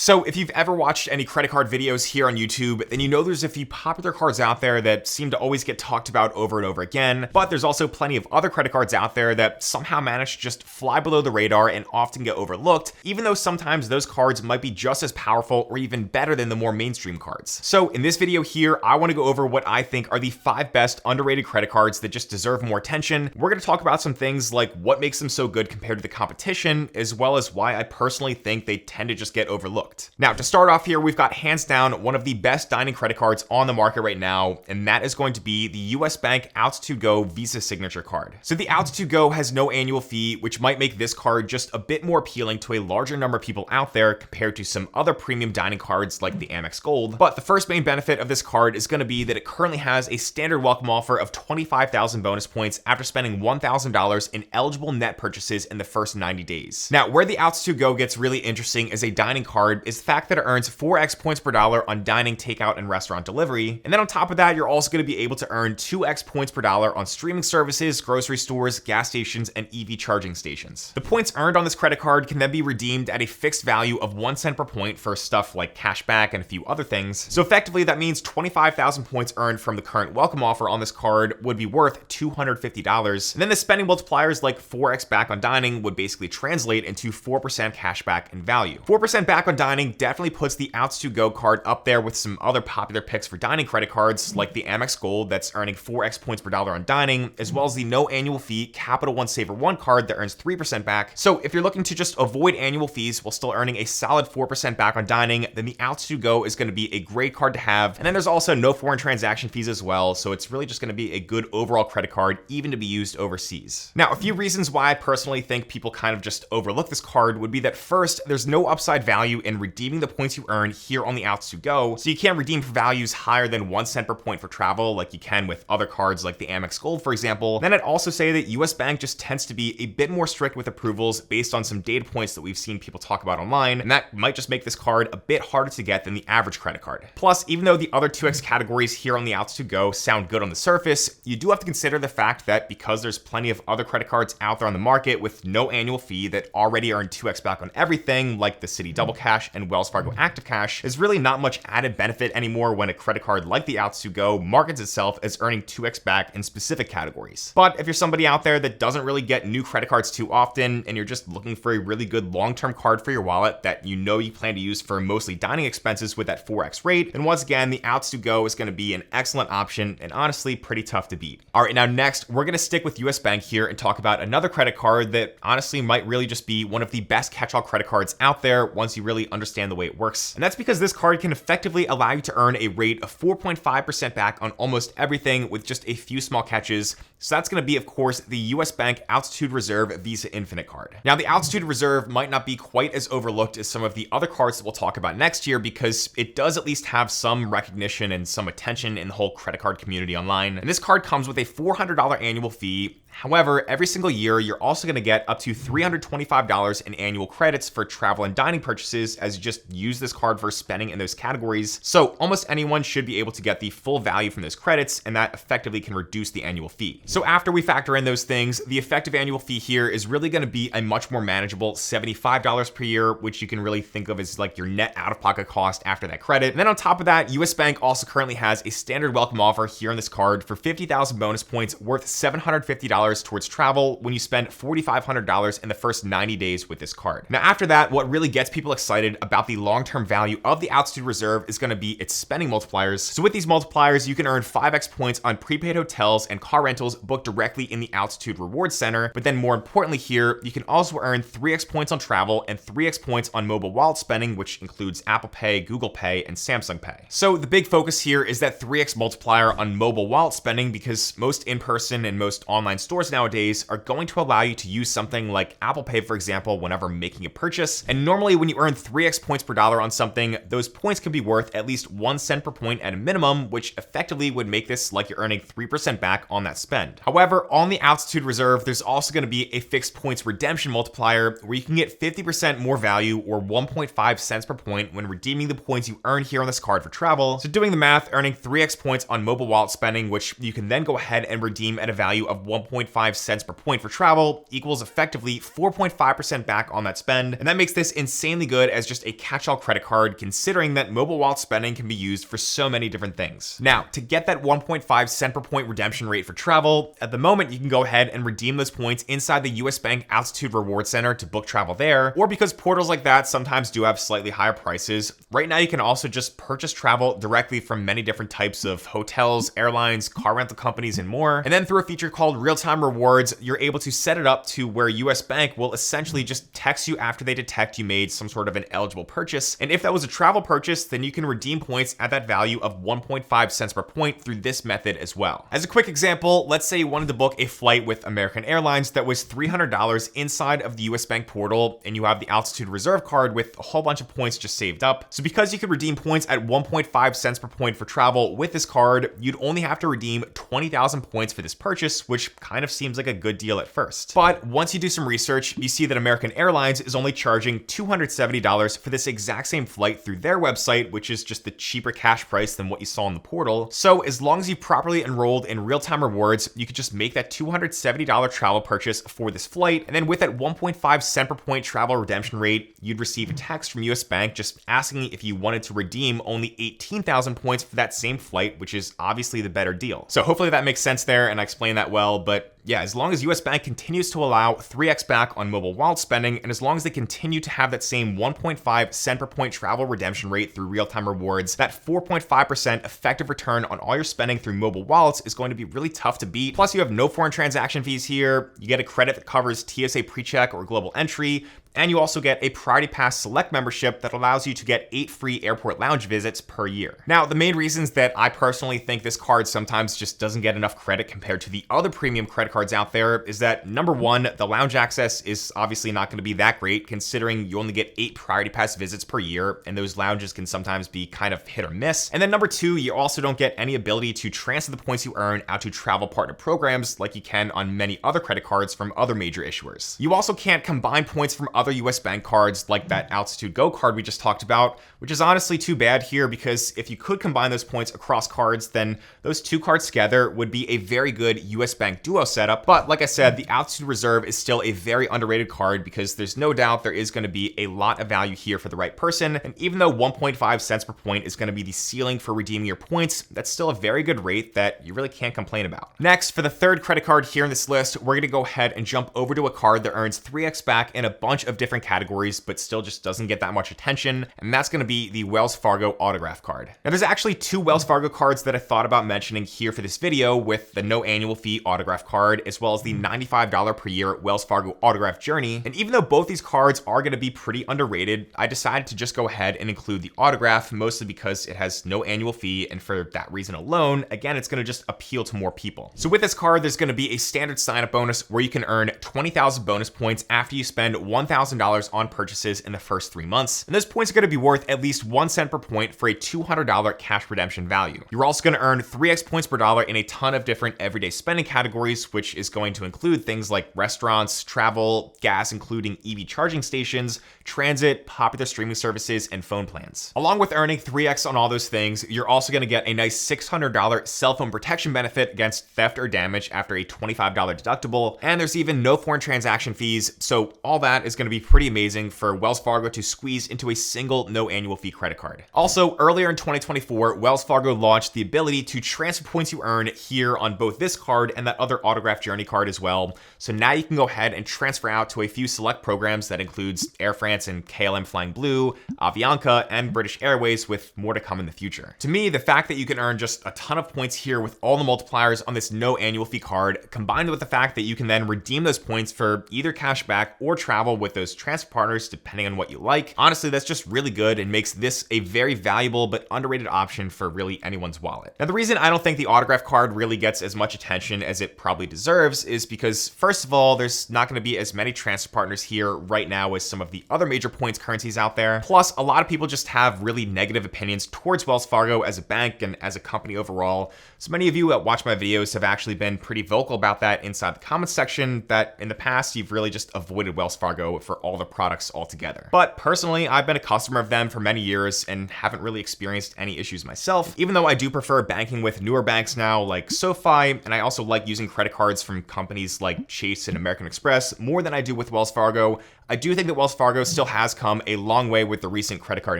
So if you've ever watched any credit card videos here on YouTube, then you know there's a few popular cards out there that seem to always get talked about over and over again, but there's also plenty of other credit cards out there that somehow manage to just fly below the radar and often get overlooked, even though sometimes those cards might be just as powerful or even better than the more mainstream cards. So in this video here, I want to go over what I think are the 5 best underrated credit cards that just deserve more attention. We're going to talk about some things like what makes them so good compared to the competition, as well as why I personally think they tend to just get overlooked. Now, to start off here, we've got hands down one of the best dining credit cards on the market right now, and that is going to be the US Bank Outs2Go Visa Signature Card. So the Outs2Go has no annual fee, which might make this card just a bit more appealing to a larger number of people out there compared to some other premium dining cards like the Amex Gold. But the first main benefit of this card is going to be that it currently has a standard welcome offer of 25,000 bonus points after spending $1,000 in eligible net purchases in the first 90 days. Now, where the Outs2Go gets really interesting as a dining card is the fact that it earns 4x points per dollar on dining, takeout, and restaurant delivery. And then on top of that, you're also going to be able to earn 2x points per dollar on streaming services, grocery stores, gas stations, and EV charging stations. The points earned on this credit card can then be redeemed at a fixed value of 1 cent per point for stuff like cash back and a few other things. So effectively, that means 25,000 points earned from the current welcome offer on this card would be worth $250. And then the spending multipliers like 4x back on dining would basically translate into 4% cash back in value. 4% back on dining definitely puts the Outs2Go card up there with some other popular picks for dining credit cards like the Amex Gold that's earning 4x points per dollar on dining, as well as the no annual fee Capital One Saver One card that earns 3% back. So if you're looking to just avoid annual fees while still earning a solid 4% back on dining, then the Outs2Go is going to be a great card to have. And then there's also no foreign transaction fees as well, so it's really just going to be a good overall credit card, even to be used overseas. Now, a few reasons why I personally think people kind of just overlook this card would be that first, there's no upside value in redeeming the points you earn here on the Outs2Go, so you can't redeem for values higher than 1 cent per point for travel like you can with other cards like the Amex Gold, for example. Then I'd also say that US Bank just tends to be a bit more strict with approvals based on some data points that we've seen people talk about online, and that might just make this card a bit harder to get than the average credit card. Plus, even though the other 2x categories here on the Outs2Go sound good on the surface, you do have to consider the fact that because there's plenty of other credit cards out there on the market with no annual fee that already earn 2x back on everything, like the Citi Double Cash and Wells Fargo Active Cash, there's really not much added benefit anymore when a credit card like the Outs2Go markets itself as earning 2x back in specific categories. But if you're somebody out there that doesn't really get new credit cards too often, and you're just looking for a really good long-term card for your wallet that you know you plan to use for mostly dining expenses with that 4x rate, then once again, the Outs2Go is going to be an excellent option and honestly pretty tough to beat. All right, now next, we're going to stick with US Bank here and talk about another credit card that honestly might really just be one of the best catch-all credit cards out there once you really understand the way it works. And that's because this card can effectively allow you to earn a rate of 4.5% back on almost everything with just a few small catches. So that's going to be, of course, the US Bank Altitude Reserve Visa Infinite card. Now, the Altitude Reserve might not be quite as overlooked as some of the other cards that we'll talk about next year because it does at least have some recognition and some attention in the whole credit card community online. And this card comes with a $400 annual fee. However, every single year, you're also going to get up to $325 in annual credits for travel and dining purchases as you just use this card for spending in those categories. So almost anyone should be able to get the full value from those credits, and that effectively can reduce the annual fee. So after we factor in those things, the effective annual fee here is really going to be a much more manageable $75 per year, which you can really think of as like your net out-of-pocket cost after that credit. And then on top of that, US Bank also currently has a standard welcome offer here on this card for 50,000 bonus points worth $750 towards travel when you spend $4,500 in the first 90 days with this card. Now, after that, what really gets people excited about the long-term value of the Altitude Reserve is going to be its spending multipliers. So with these multipliers, you can earn 5x points on prepaid hotels and car rentals booked directly in the Altitude Rewards Center. But then more importantly here, you can also earn 3x points on travel and 3x points on mobile wallet spending, which includes Apple Pay, Google Pay, and Samsung Pay. So the big focus here is that 3x multiplier on mobile wallet spending because most in-person and most online stores nowadays are going to allow you to use something like Apple Pay, for example, whenever making a purchase. And normally when you earn 3x points per dollar on something, those points can be worth at least 1 cent per point at a minimum, which effectively would make this like you're earning 3% back on that spend. However, on the Altitude Reserve, there's also going to be a fixed points redemption multiplier where you can get 50% more value or 1.5 cents per point when redeeming the points you earn here on this card for travel. So doing the math, earning 3x points on mobile wallet spending, which you can then go ahead and redeem at a value of 1.5 1.5 cents per point for travel equals effectively 4.5% back on that spend. And that makes this insanely good as just a catch-all credit card, considering that mobile wallet spending can be used for so many different things. Now, to get that 1.5 cent per point redemption rate for travel, at the moment you can go ahead and redeem those points inside the US Bank Altitude Reward Center to book travel there, or because portals like that sometimes do have slightly higher prices, right now you can also just purchase travel directly from many different types of hotels, airlines, car rental companies, and more. And then through a feature called real-time rewards, you're able to set it up to where US Bank will essentially just text you after they detect you made some sort of an eligible purchase. And if that was a travel purchase, then you can redeem points at that value of 1.5 cents per point through this method as well. As a quick example, let's say you wanted to book a flight with American Airlines that was $300 inside of the US Bank portal, and you have the Altitude Reserve card with a whole bunch of points just saved up. So because you could redeem points at 1.5 cents per point for travel with this card, you'd only have to redeem 20,000 points for this purchase, which kind of seems like a good deal at first. But once you do some research, you see that American Airlines is only charging $270 for this exact same flight through their website, which is just the cheaper cash price than what you saw in the portal. So as long as you properly enrolled in real-time rewards, you could just make that $270 travel purchase for this flight. And then with that 1.5 cent per point travel redemption rate, you'd receive a text from US Bank just asking if you wanted to redeem only 18,000 points for that same flight, which is obviously the better deal. So hopefully that makes sense there and I explained that well, but yeah, as long as US Bank continues to allow 3x back on mobile wallet spending, and as long as they continue to have that same 1.5 cent per point travel redemption rate through real-time rewards, that 4.5% effective return on all your spending through mobile wallets is going to be really tough to beat. Plus, you have no foreign transaction fees here. You get a credit that covers TSA PreCheck or global entry, and you also get a Priority Pass Select membership that allows you to get 8 free airport lounge visits per year. Now, the main reasons that I personally think this card sometimes just doesn't get enough credit compared to the other premium credit cards out there is that, number one, the lounge access is obviously not going to be that great considering you only get 8 Priority Pass visits per year, and those lounges can sometimes be kind of hit or miss. And then number two, you also don't get any ability to transfer the points you earn out to travel partner programs like you can on many other credit cards from other major issuers. You also can't combine points from other US Bank cards like that Altitude Go card we just talked about, which is honestly too bad here because if you could combine those points across cards, then those two cards together would be a very good US Bank Duo setup. But like I said, the Altitude Reserve is still a very underrated card because there's no doubt there is going to be a lot of value here for the right person. And even though 1.5 cents per point is going to be the ceiling for redeeming your points, that's still a very good rate that you really can't complain about. Next, for the third credit card here in this list, we're going to go ahead and jump over to a card that earns 3x back in a bunch of different categories, but still just doesn't get that much attention, and that's going to be the Wells Fargo autograph card. Now, there's actually two Wells Fargo cards that I thought about mentioning here for this video, with the no annual fee autograph card, as well as the $95 per year Wells Fargo autograph journey. And even though both these cards are going to be pretty underrated, I decided to just go ahead and include the autograph, mostly because it has no annual fee, and for that reason alone, again, it's going to just appeal to more people. So with this card, there's going to be a standard sign-up bonus where you can earn 20,000 bonus points after you spend $1,000 on purchases in the first 3 months. And those points are going to be worth at least 1 cent per point for a $200 cash redemption value. You're also going to earn 3x points per dollar in a ton of different everyday spending categories, which is going to include things like restaurants, travel, gas, including EV charging stations, transit, popular streaming services, and phone plans. Along with earning 3x on all those things, you're also going to get a nice $600 cell phone protection benefit against theft or damage after a $25 deductible, and there's even no foreign transaction fees, so all that is going to be pretty amazing for Wells Fargo to squeeze into a single no annual fee credit card. Also, earlier in 2024, Wells Fargo launched the ability to transfer points you earn here on both this card and that other autograph journey card as well. So now you can go ahead and transfer out to a few select programs that includes Air France and KLM Flying Blue, Avianca, and British Airways, with more to come in the future. To me, the fact that you can earn just a ton of points here with all the multipliers on this no annual fee card, combined with the fact that you can then redeem those points for either cash back or travel with those transfer partners, depending on what you like. Honestly, that's just really good and makes this a very valuable but underrated option for really anyone's wallet. Now, the reason I don't think the autograph card really gets as much attention as it probably deserves is because, first of all, there's not going to be as many transfer partners here right now as some of the other major points currencies out there. Plus, a lot of people just have really negative opinions towards Wells Fargo as a bank and as a company overall. So many of you that watch my videos have actually been pretty vocal about that inside the comments section, that in the past, you've really just avoided Wells Fargo for all the products altogether. But personally, I've been a customer of them for many years and haven't really experienced any issues myself, even though I do prefer banking with newer banks now like SoFi, and I also like using credit cards from companies like Chase and American Express more than I do with Wells Fargo. I do think that Wells Fargo still has come a long way with the recent credit card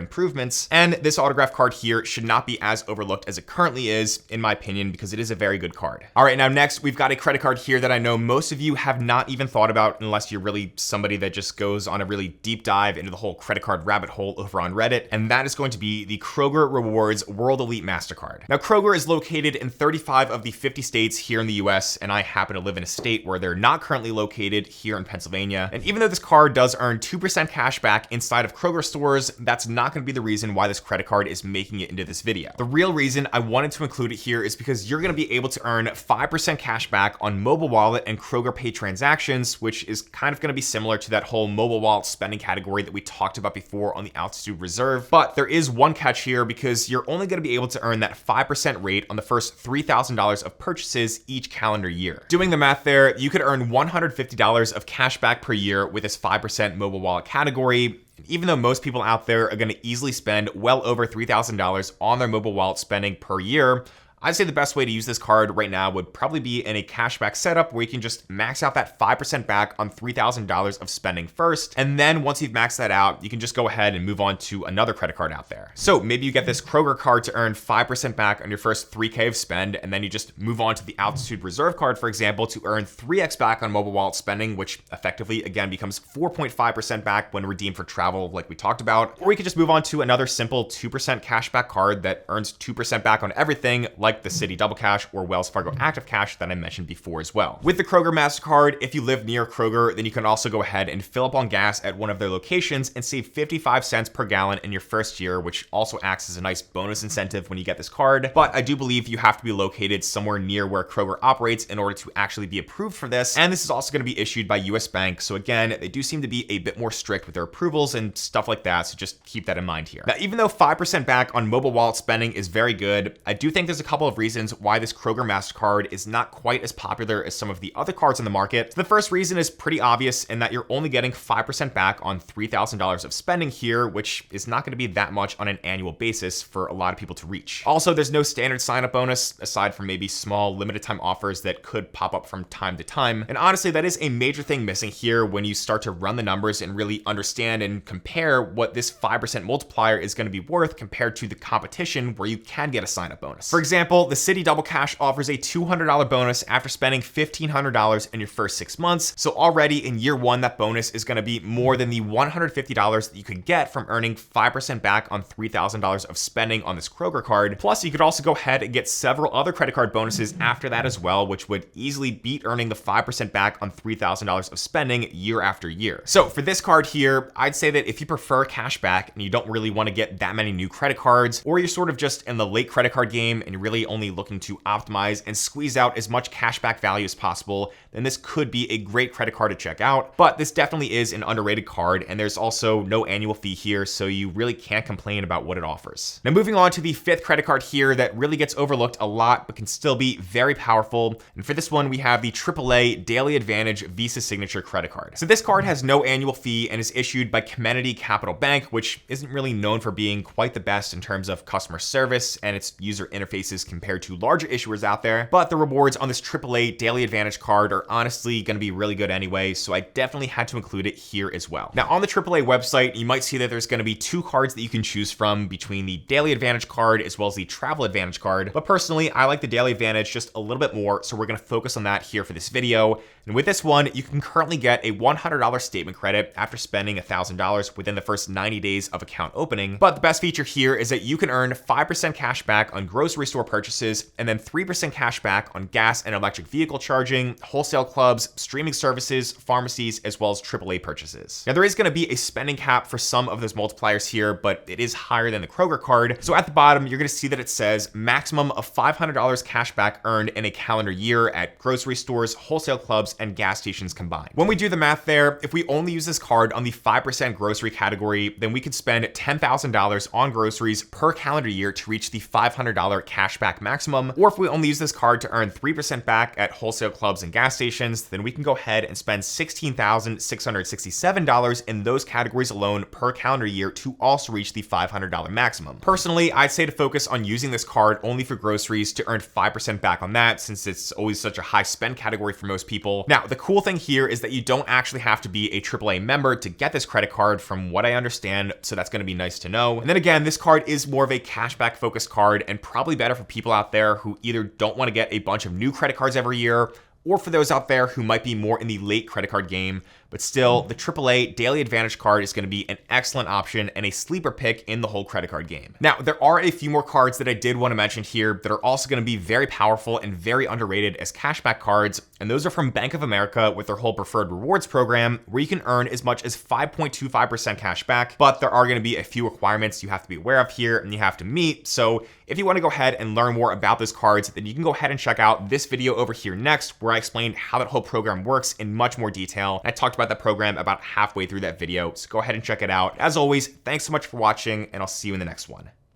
improvements, and this autograph card here should not be as overlooked as it currently is, in my opinion, because it is a very good card. All right, now next, we've got a credit card here that I know most of you have not even thought about unless you're really somebody that just goes on a really deep dive into the whole credit card rabbit hole over on Reddit, and that is going to be the Kroger Rewards World Elite MasterCard. Now, Kroger is located in 35 of the 50 states here in the US, and I happen to live in a state where they're not currently located here in Pennsylvania. And even though this card does earn 2% cash back inside of Kroger stores, that's not going to be the reason why this credit card is making it into this video. The real reason I wanted to include it here is because you're going to be able to earn 5% cash back on mobile wallet and Kroger Pay transactions, which is kind of going to be similar to that whole mobile wallet spending category that we talked about before on the Altitude Reserve. But there is one catch here, because you're only going to be able to earn that 5% rate on the first $3,000 of purchases each calendar year. Doing the math there, you could earn $150 of cash back per year with this 5% mobile wallet category. Even though most people out there are going to easily spend well over $3,000 on their mobile wallet spending per year, I'd say the best way to use this card right now would probably be in a cashback setup where you can just max out that 5% back on $3,000 of spending first. And then once you've maxed that out, you can just go ahead and move on to another credit card out there. So maybe you get this Kroger card to earn 5% back on your first 3K of spend, and then you just move on to the Altitude Reserve card, for example, to earn 3x back on mobile wallet spending, which effectively, again, becomes 4.5% back when redeemed for travel, like we talked about. Or you could just move on to another simple 2% cashback card that earns 2% back on everything, like the Citi Double Cash or Wells Fargo Active Cash that I mentioned before as well. With the Kroger MasterCard, if you live near Kroger, then you can also go ahead and fill up on gas at one of their locations and save 55 cents per gallon in your first year, which also acts as a nice bonus incentive when you get this card. But I do believe you have to be located somewhere near where Kroger operates in order to actually be approved for this. And this is also going to be issued by US Bank. So again, they do seem to be a bit more strict with their approvals and stuff like that. So just keep that in mind here. Now, even though 5% back on mobile wallet spending is very good, I do think there's a couple of reasons why this Kroger MasterCard is not quite as popular as some of the other cards on the market. So the first reason is pretty obvious in that you're only getting 5% back on $3,000 of spending here, which is not going to be that much on an annual basis for a lot of people to reach. Also, there's no standard sign-up bonus aside from maybe small limited time offers that could pop up from time to time. And honestly, that is a major thing missing here when you start to run the numbers and really understand and compare what this 5% multiplier is going to be worth compared to the competition where you can get a sign-up bonus. For example, the Citi Double Cash offers a $200 bonus after spending $1,500 in your first 6 months. So already in year one, that bonus is going to be more than the $150 that you could get from earning 5% back on $3,000 of spending on this Kroger card. Plus, you could also go ahead and get several other credit card bonuses after that as well, which would easily beat earning the 5% back on $3,000 of spending year after year. So for this card here, I'd say that if you prefer cash back and you don't really want to get that many new credit cards, or you're sort of just in the late credit card game and you're really only looking to optimize and squeeze out as much cashback value as possible, then this could be a great credit card to check out. But this definitely is an underrated card, and there's also no annual fee here, so you really can't complain about what it offers. Now, moving on to the fifth credit card here that really gets overlooked a lot, but can still be very powerful. And for this one, we have the AAA Daily Advantage Visa Signature Credit Card. So this card has no annual fee and is issued by Comenity Capital Bank, which isn't really known for being quite the best in terms of customer service and its user interfaces compared to larger issuers out there. But the rewards on this AAA Daily Advantage card are honestly going to be really good anyway, so I definitely had to include it here as well. Now, on the AAA website, you might see that there's going to be two cards that you can choose from between the Daily Advantage card as well as the Travel Advantage card. But personally, I like the Daily Advantage just a little bit more, so we're going to focus on that here for this video. And with this one, you can currently get a $100 statement credit after spending $1,000 within the first 90 days of account opening. But the best feature here is that you can earn 5% cash back on grocery store purchases and then 3% cash back on gas and electric vehicle charging, wholesale clubs, streaming services, pharmacies, as well as AAA purchases. Now, there is going to be a spending cap for some of those multipliers here, but it is higher than the Kroger card. So at the bottom, you're going to see that it says maximum of $500 cash back earned in a calendar year at grocery stores, wholesale clubs, and gas stations combined. When we do the math there, if we only use this card on the 5% grocery category, then we could spend $10,000 on groceries per calendar year to reach the $500 cashback cashback maximum, or if we only use this card to earn 3% back at wholesale clubs and gas stations, then we can go ahead and spend $16,667 in those categories alone per calendar year to also reach the $500 maximum. Personally, I'd say to focus on using this card only for groceries to earn 5% back on that, since it's always such a high spend category for most people. Now, the cool thing here is that you don't actually have to be a AAA member to get this credit card from what I understand, so that's going to be nice to know. And then again, this card is more of a cashback focused card and probably better for people out there who either don't want to get a bunch of new credit cards every year, or for those out there who might be more in the late credit card game. But still, the AAA Daily Advantage card is going to be an excellent option and a sleeper pick in the whole credit card game. Now, there are a few more cards that I did want to mention here that are also going to be very powerful and very underrated as cashback cards, and those are from Bank of America with their whole Preferred Rewards program, where you can earn as much as 5.25% cash back, but there are going to be a few requirements you have to be aware of here and you have to meet. So if you want to go ahead and learn more about those cards, then you can go ahead and check out this video over here next, where I explained how that whole program works in much more detail. I talked about that program about halfway through that video, so go ahead and check it out. As always, thanks so much for watching, and I'll see you in the next one.